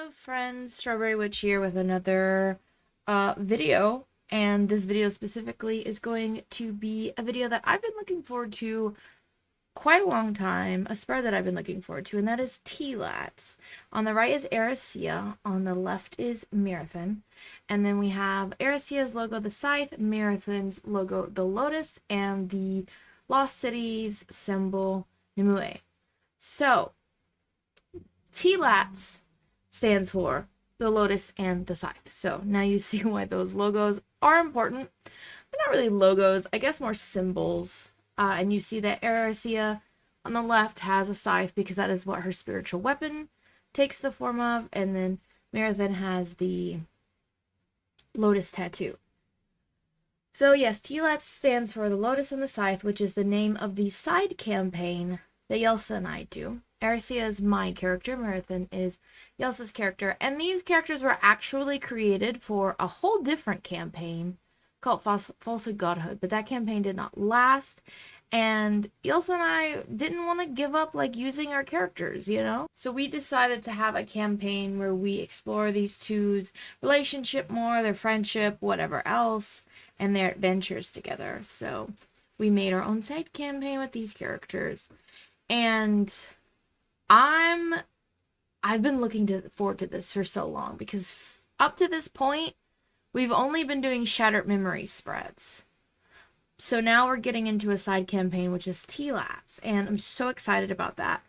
Hello friends, Strawberry Witch here with another video, and this video specifically is going to be a video that I've been looking forward to quite a long time, a spread that I've been looking forward to, and that is T-Lats. On the right is Eracia, on the left is Mirathyn, and then we have Eracia's logo, the Scythe, Mirathyn's logo, the Lotus, and the Lost Cities symbol, Nimue. So, T-Lats stands for the Lotus and the Scythe. So now you see why those logos are important. They're not really logos, I guess more symbols. And you see that Eracia on the left has a scythe because that is what her spiritual weapon takes the form of. And then Mirathyn has the Lotus tattoo. So yes, T-Lats stands for the Lotus and the Scythe, which is the name of the side campaign that Yelhsa and I do. Eracia is my character, Mirathyn is Yelhsa's character, and these characters were actually created for a whole different campaign called Falsehood Godhood, but that campaign did not last, and Yelhsa and I didn't want to give up like using our characters, you know? So we decided to have a campaign where we explore these two's relationship more, their friendship, whatever else, and their adventures together. So we made our own side campaign with these characters, and I've been looking forward to this for so long because up to this point, we've only been doing Shattered Memory spreads. So now we're getting into a side campaign, which is T-Lats, and I'm so excited about that.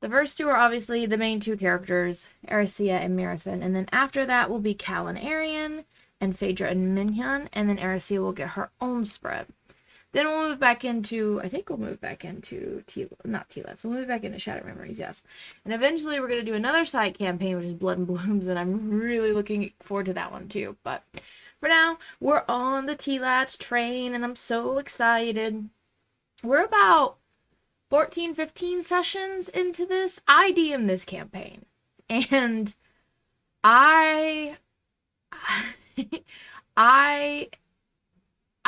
The first two are obviously the main two characters, Eracia and Mirathyn, and then after that will be Cal and Arian, and Phaedra and Minhyun, and then Eracia will get her own spread. Then we'll move back into, I think we'll move back into not T-Lats, we'll move back into Shattered Memories, yes. And eventually we're going to do another side campaign, which is Blood and Blooms, and I'm really looking forward to that one too. But for now, we're on the T-Lats train, and I'm so excited. We're about 14, 15 sessions into this. I DM this campaign, and I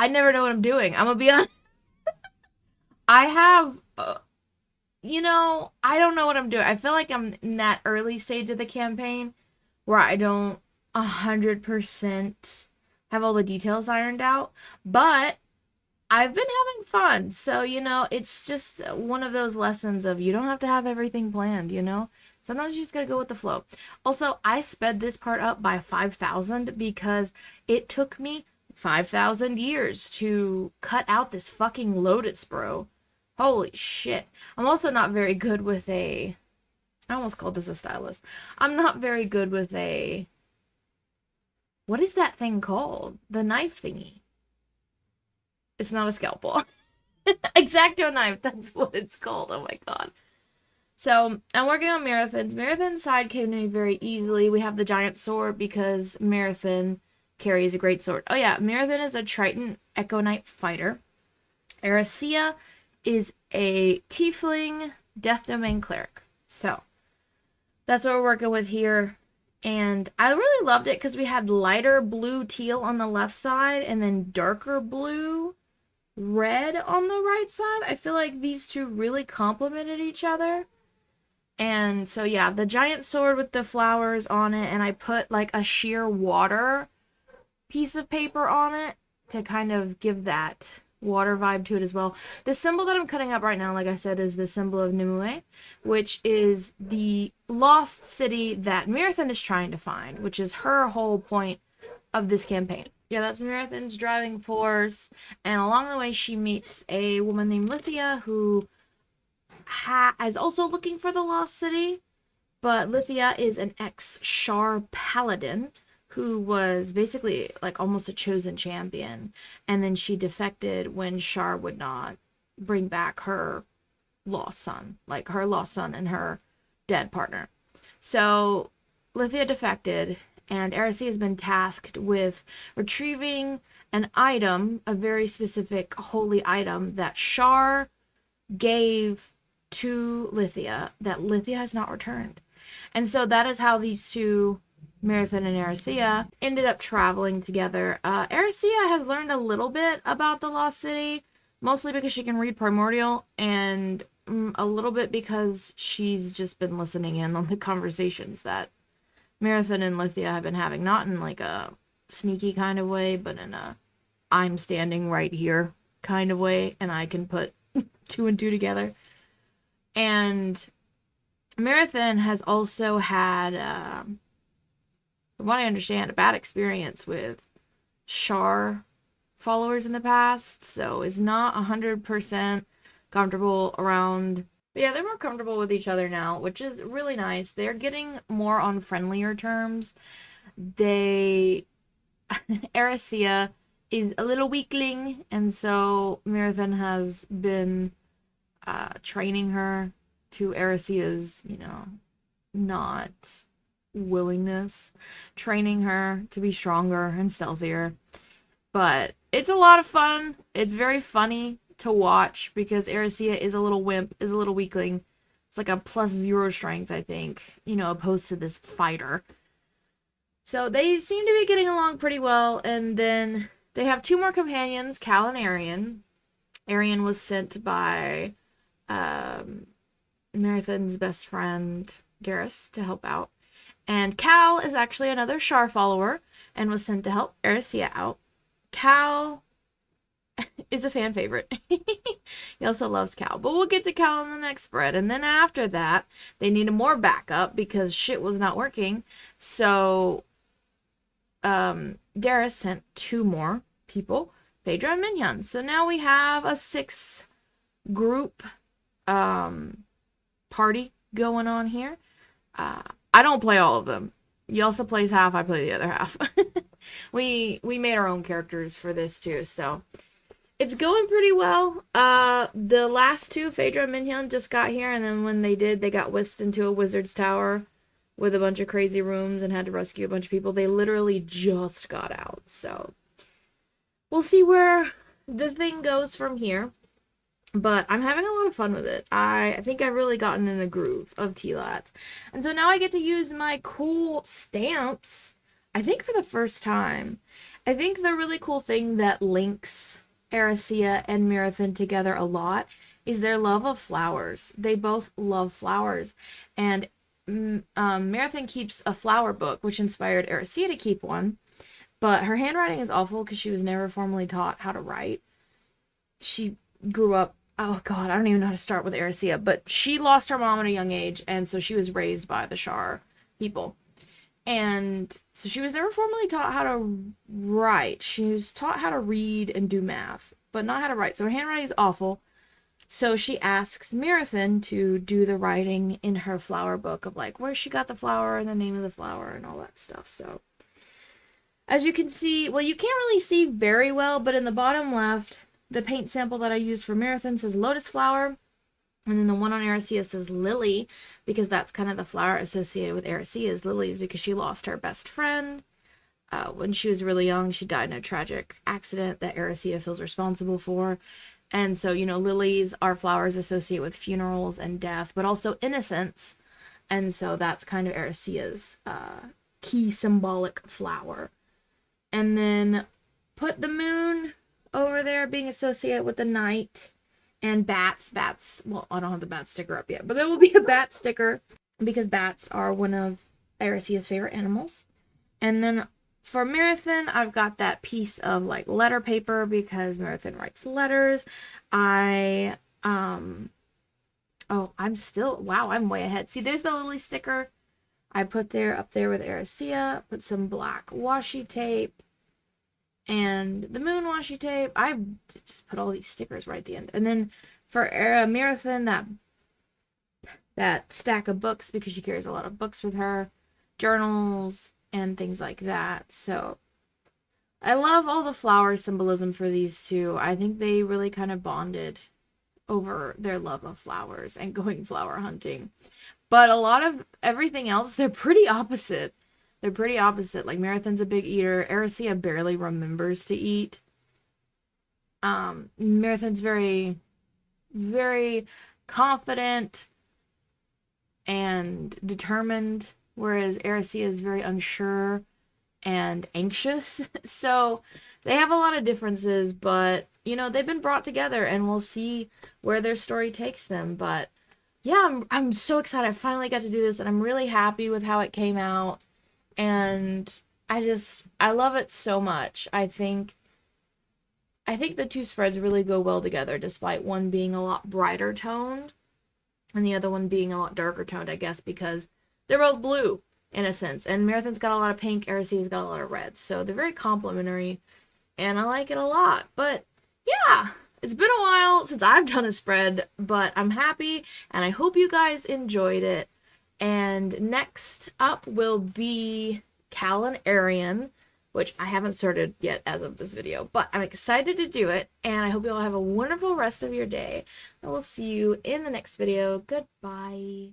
never know what I'm doing. I'm gonna be honest. I have, I don't know what I'm doing. I feel like I'm in that early stage of the campaign where I don't 100% have all the details ironed out, but I've been having fun. So, it's just one of those lessons of you don't have to have everything planned, Sometimes you just gotta go with the flow. Also, I sped this part up by 5,000 because it took me 5,000 years to cut out this fucking Lotus, bro. Holy shit. I'm also not very good with I almost called this a stylus. I'm not very good with what is that thing called? The knife thingy. It's not a scalpel. X-Acto knife, that's what it's called. Oh my god. So, I'm working on Mirathyn's. Mirathyn's side came to me very easily. We have the giant sword because Mirathyn carries a great sword. Oh yeah, Mirathyn is a Triton Echo Knight fighter. Eracia is a Tiefling Death Domain cleric. So, that's what we're working with here. And I really loved it because we had lighter blue teal on the left side and then darker blue red on the right side. I feel like these two really complemented each other. And so yeah, the giant sword with the flowers on it, and I put like a sheer water piece of paper on it to kind of give that water vibe to it as well. The symbol that I'm cutting up right now, like I said, is the symbol of Nimue, which is the lost city that Mirathyn is trying to find, which is her whole point of this campaign. Yeah, that's Mirathyn's driving force, and along the way she meets a woman named Lithia who is also looking for the lost city, but Lithia is an ex-Shar paladin who was basically like almost a chosen champion, and then she defected when Shar would not bring back her lost son, like her lost son and her dead partner. So Lithia defected, and Eracia has been tasked with retrieving an item, a very specific holy item that Shar gave to Lithia that Lithia has not returned. And so that is how these two, Mirathyn and Eracia, ended up traveling together. Eracia has learned a little bit about the Lost City, mostly because she can read Primordial, and a little bit because she's just been listening in on the conversations that Mirathyn and Lithia have been having, not in like a sneaky kind of way, but in a I'm standing right here kind of way, and I can put two and two together. And Mirathyn has also had, from what I understand, a bad experience with Char followers in the past, so is not 100% comfortable around. But yeah, they're more comfortable with each other now, which is really nice. They're getting more on friendlier terms. Eracia is a little weakling, and so Mirathyn has been training her to Eracia's, not willingness, training her to be stronger and stealthier. But it's a lot of fun. It's very funny to watch because Eracia is a little wimp, is a little weakling. It's like a +0 strength, I think, opposed to this fighter. So they seem to be getting along pretty well. And then they have two more companions, Cal and Arian. Arian was sent by Mirathyn's best friend, Darius, to help out. And Cal is actually another Char follower and was sent to help Eracia out. Cal is a fan favorite. Yelhsa loves Cal. But we'll get to Cal in the next spread. And then after that, they needed more backup because shit was not working. So Darius sent two more people, Phaedra and Minion. So now we have a 6-group party going on here. I don't play all of them. Yelhsa plays half, I play the other half. We made our own characters for this too, so it's going pretty well. The last two, Phaedra and Minion, just got here, and then when they did, they got whisked into a wizard's tower with a bunch of crazy rooms and had to rescue a bunch of people. They literally just got out, so we'll see where the thing goes from here. But I'm having a lot of fun with it. I think I've really gotten in the groove of TLAT. And so now I get to use my cool stamps, I think for the first time. I think the really cool thing that links Eracia and Mirathyn together a lot is their love of flowers. They both love flowers. And Mirathyn keeps a flower book, which inspired Eracia to keep one. But her handwriting is awful because she was never formally taught how to write. She grew up, oh god, I don't even know how to start with Eracia, but she lost her mom at a young age, and so she was raised by the Char people. And so she was never formally taught how to write. She was taught how to read and do math, but not how to write. So her handwriting is awful. So she asks Mirathyn to do the writing in her flower book of like where she got the flower and the name of the flower and all that stuff. So as you can see, well, you can't really see very well, but in the bottom left, the paint sample that I used for Mirathyn says Lotus flower. And then the one on Eracia says Lily, because that's kind of the flower associated with Eracia's lilies, because she lost her best friend when she was really young. She died in a tragic accident that Eracia feels responsible for. And so, lilies are flowers associated with funerals and death, but also innocence. And so that's kind of Eracia's key symbolic flower. And then put the moon over there being associated with the night. And bats, well, I don't have the bat sticker up yet, but there will be a bat sticker because bats are one of Eracia's favorite animals. And then for Mirathyn, I've got that piece of like letter paper because Mirathyn writes letters. I'm way ahead. See, there's the lily sticker I put up there with Eracia, put some black washi tape. And the moon washi tape, I just put all these stickers right at the end. And then for Mirathyn, that stack of books, because she carries a lot of books with her, journals, and things like that. So I love all the flower symbolism for these two. I think they really kind of bonded over their love of flowers and going flower hunting. But a lot of everything else, they're pretty opposite. Like, Mirathyn's a big eater. Eracia barely remembers to eat. Mirathyn's very, very confident and determined, whereas Eracia is very unsure and anxious. So they have a lot of differences, but, they've been brought together, and we'll see where their story takes them. But, yeah, I'm so excited. I finally got to do this, and I'm really happy with how it came out. And I love it so much. I think the two spreads really go well together, despite one being a lot brighter toned and the other one being a lot darker toned, I guess, because they're both blue in a sense. And Mirathyn's got a lot of pink, Eracia's got a lot of red. So they're very complementary, and I like it a lot. But yeah, it's been a while since I've done a spread, but I'm happy, and I hope you guys enjoyed it. And next up will be Cal and Arian, which I haven't started yet as of this video, but I'm excited to do it, and I hope you all have a wonderful rest of your day. I will see you in the next video. Goodbye.